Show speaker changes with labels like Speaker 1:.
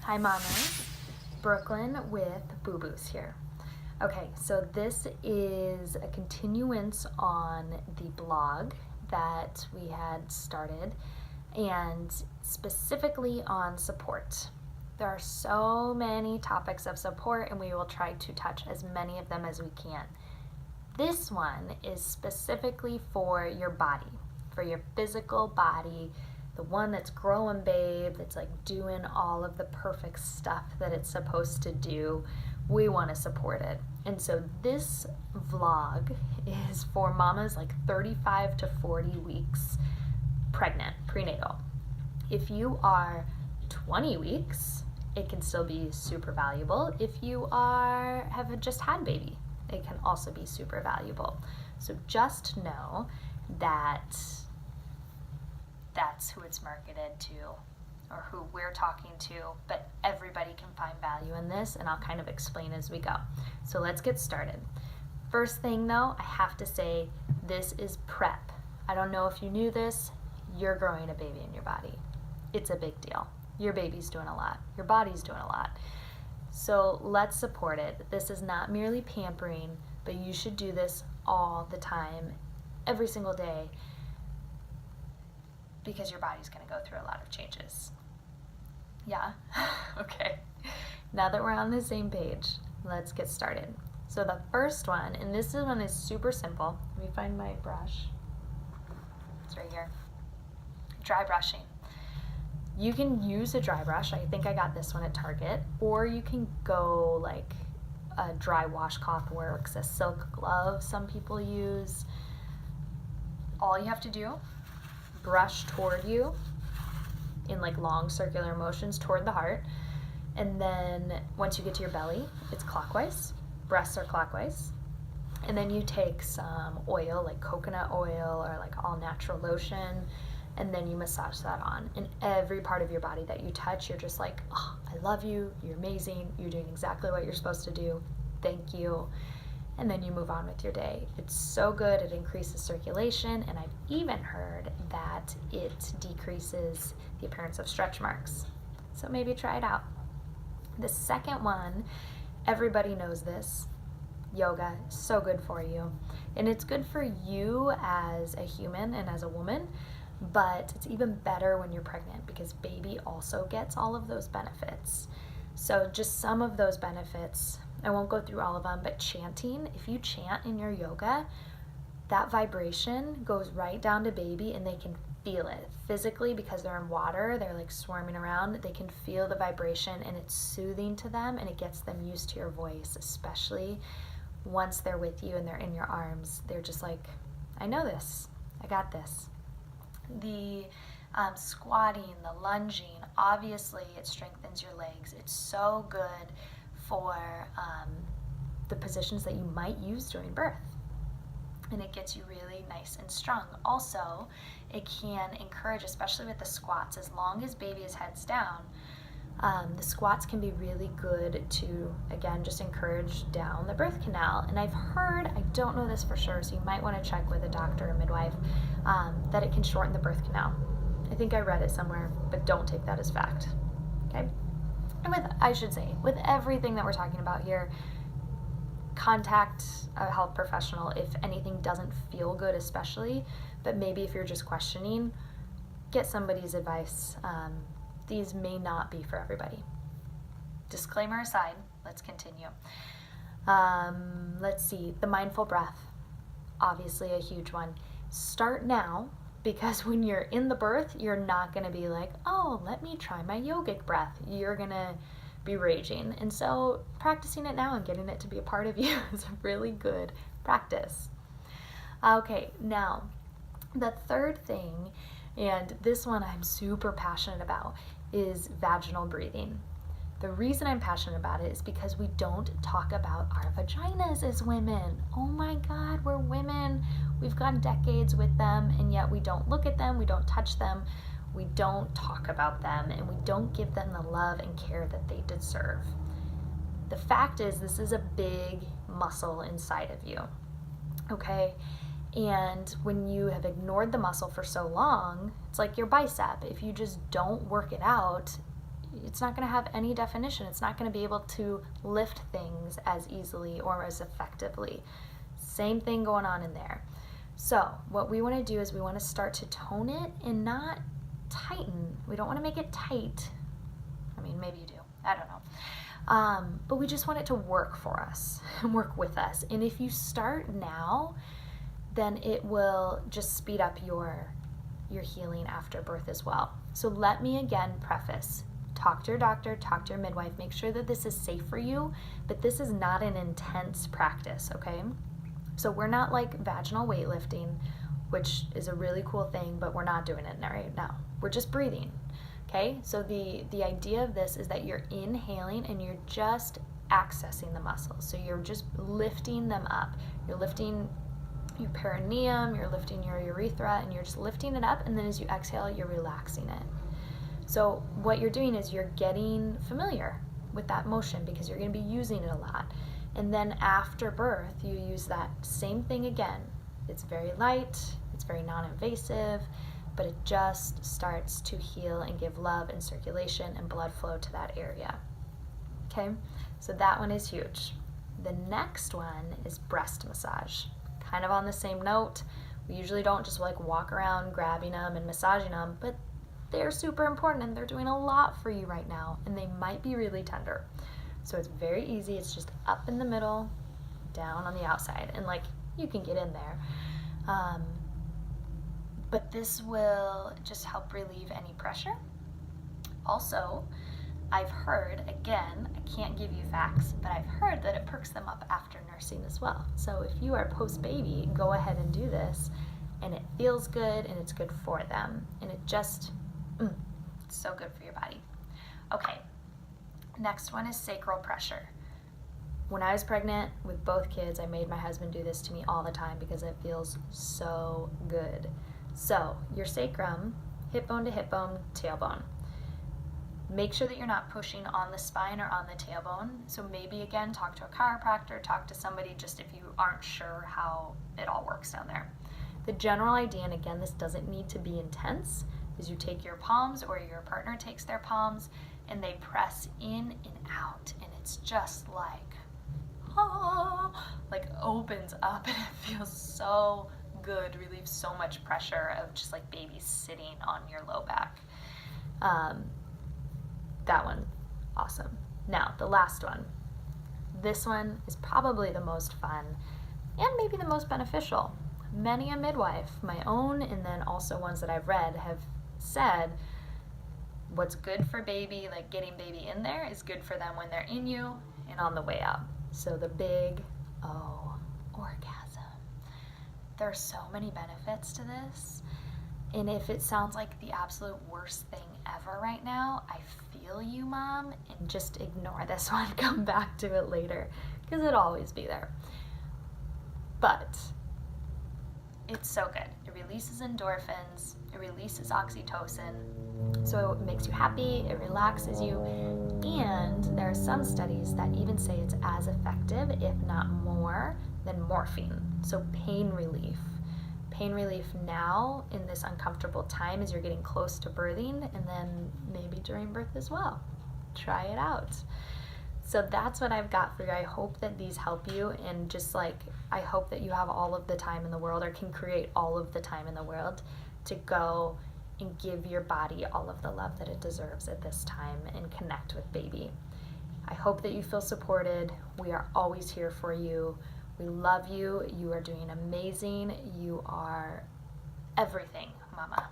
Speaker 1: Hi mamas, Brooklyn with Boo Boos here. Okay, so this is a continuance on the blog that we had started and specifically on support. There are so many topics of support and we will try to touch as many of them as we can. This one is specifically for your body, for your physical body, the one that's growing babe, that's like doing all of the perfect stuff that it's supposed to do. We want to support it. And so this vlog is for mamas like 35 to 40 weeks pregnant, prenatal. If you are 20 weeks, it can still be super valuable. If you have just had baby, it can also be super valuable. So just know that that's who it's marketed to or who we're talking to, but everybody can find value in this, and I'll kind of explain as we go. So let's get started. First thing though, I have to say this is prep. I don't know if you knew this, you're growing a baby in your body. It's a big deal. Your baby's doing a lot. Your body's doing a lot. So let's support it. This is not merely pampering, but you should do this all the time, every single day, because your body's going to go through a lot of changes. Yeah? Okay. Now that we're on the same page, let's get started. So the first one, and this one is super simple. Let me find my brush. It's right here. Dry brushing. You can use a dry brush. I think I got this one at Target. Or you can go like a dry washcloth works, a silk glove some people use. All you have to do, brush toward you in like long circular motions toward the heart, and then once you get to your belly, it's clockwise. Breasts are clockwise, and then you take some oil like coconut oil or like all natural lotion, and then you massage that on. And every part of your body that you touch, you're just like, oh, I love you, you're amazing, you're doing exactly what you're supposed to do, thank you. And then you move on with your day. It's so good, it increases circulation, and I've even heard that it decreases the appearance of stretch marks. So maybe try it out. The second one, everybody knows this, yoga, so good for you. And it's good for you as a human and as a woman, but it's even better when you're pregnant because baby also gets all of those benefits. So just some of those benefits, I won't go through all of them, but chanting, if you chant in your yoga, that vibration goes right down to baby and they can feel it physically because they're in water, they're like swarming around, they can feel the vibration and it's soothing to them and it gets them used to your voice, especially once they're with you and they're in your arms. They're just like, I know this, I got this. The squatting, the lunging, obviously it strengthens your legs. It's so good for the positions that you might use during birth, and it gets you really nice and strong. Also, it can encourage, especially with the squats, as long as baby is heads down, the squats can be really good to, again, just encourage down the birth canal. And I've heard, I don't know this for sure, so you might want to check with a doctor or midwife, that it can shorten the birth canal. I think I read it somewhere, but don't take that as fact, okay? And with everything that we're talking about here, contact a health professional if anything doesn't feel good, especially, but maybe if you're just questioning, get somebody's advice. These may not be for everybody. Disclaimer aside, let's continue. Let's see, the mindful breath, obviously a huge one. Start now, because when you're in the birth, you're not going to be like, oh, let me try my yogic breath. You're going to be raging. And so practicing it now and getting it to be a part of you is a really good practice. Okay, now the third thing, and this one I'm super passionate about, is vaginal breathing. The reason I'm passionate about it is because we don't talk about our vaginas as women. Oh my God, we're women. We've gone decades with them, and yet we don't look at them, we don't touch them, we don't talk about them, and we don't give them the love and care that they deserve. The fact is, this is a big muscle inside of you, okay? And when you have ignored the muscle for so long, it's like your bicep. If you just don't work it out, it's not going to have any definition. It's not going to be able to lift things as easily or as effectively. Same thing going on in there. So what we want to do is we want to start to tone it and not tighten. We don't want to make it tight. I mean, maybe you do. I don't know. But we just want it to work for us and work with us. And if you start now, then it will just speed up your healing after birth as well. So let me again preface. Talk to your doctor, talk to your midwife, make sure that this is safe for you, but this is not an intense practice, okay? So we're not like vaginal weightlifting, which is a really cool thing, but we're not doing it right now. We're just breathing, okay? So the idea of this is that you're inhaling and you're just accessing the muscles. So you're just lifting them up. You're lifting your perineum, you're lifting your urethra, and you're just lifting it up, and then as you exhale, you're relaxing it. So what you're doing is you're getting familiar with that motion because you're going to be using it a lot. And then after birth, you use that same thing again. It's very light, it's very non-invasive, but it just starts to heal and give love and circulation and blood flow to that area. Okay, so that one is huge. The next one is breast massage. Kind of on the same note. We usually don't just like walk around grabbing them and massaging them, but they're super important and they're doing a lot for you right now, and they might be really tender. So it's very easy. It's just up in the middle, down on the outside, and like you can get in there. But this will just help relieve any pressure. Also, I've heard, again, I can't give you facts, but I've heard that it perks them up after nursing as well. So if you are post-baby, go ahead and do this, and it feels good, and it's good for them, and it just, it's so good for your body. Okay, next one is sacral pressure. When I was pregnant with both kids, I made my husband do this to me all the time because it feels so good. So your sacrum, hip bone to hip bone, tailbone. Make sure that you're not pushing on the spine or on the tailbone. So maybe again, talk to a chiropractor, talk to somebody just if you aren't sure how it all works down there. The general idea, and again, this doesn't need to be intense, is you take your palms or your partner takes their palms and they press in and out, and it's just like opens up, and it feels so good, relieves so much pressure of just like babies sitting on your low back. That one, awesome. Now, the last one. This one is probably the most fun and maybe the most beneficial. Many a midwife, my own and then also ones that I've read, have said what's good for baby, like getting baby in there, is good for them when they're in you and on the way out. So the big O, orgasm. There are so many benefits to this. And if it sounds like the absolute worst thing ever right now, I feel you, Mom, and just ignore this one. Come back to it later, because it'll always be there. But it's so good. It releases endorphins, it releases oxytocin, so it makes you happy, it relaxes you, and there are some studies that even say it's as effective, if not more, than morphine. So pain relief. Pain relief now in this uncomfortable time as you're getting close to birthing, and then maybe during birth as well. Try it out. So that's what I've got for you. I hope that these help you, and just like I hope that you have all of the time in the world, or can create all of the time in the world to go and give your body all of the love that it deserves at this time and connect with baby. I hope that you feel supported. We are always here for you. We love you. You are doing amazing. You are everything, Mama.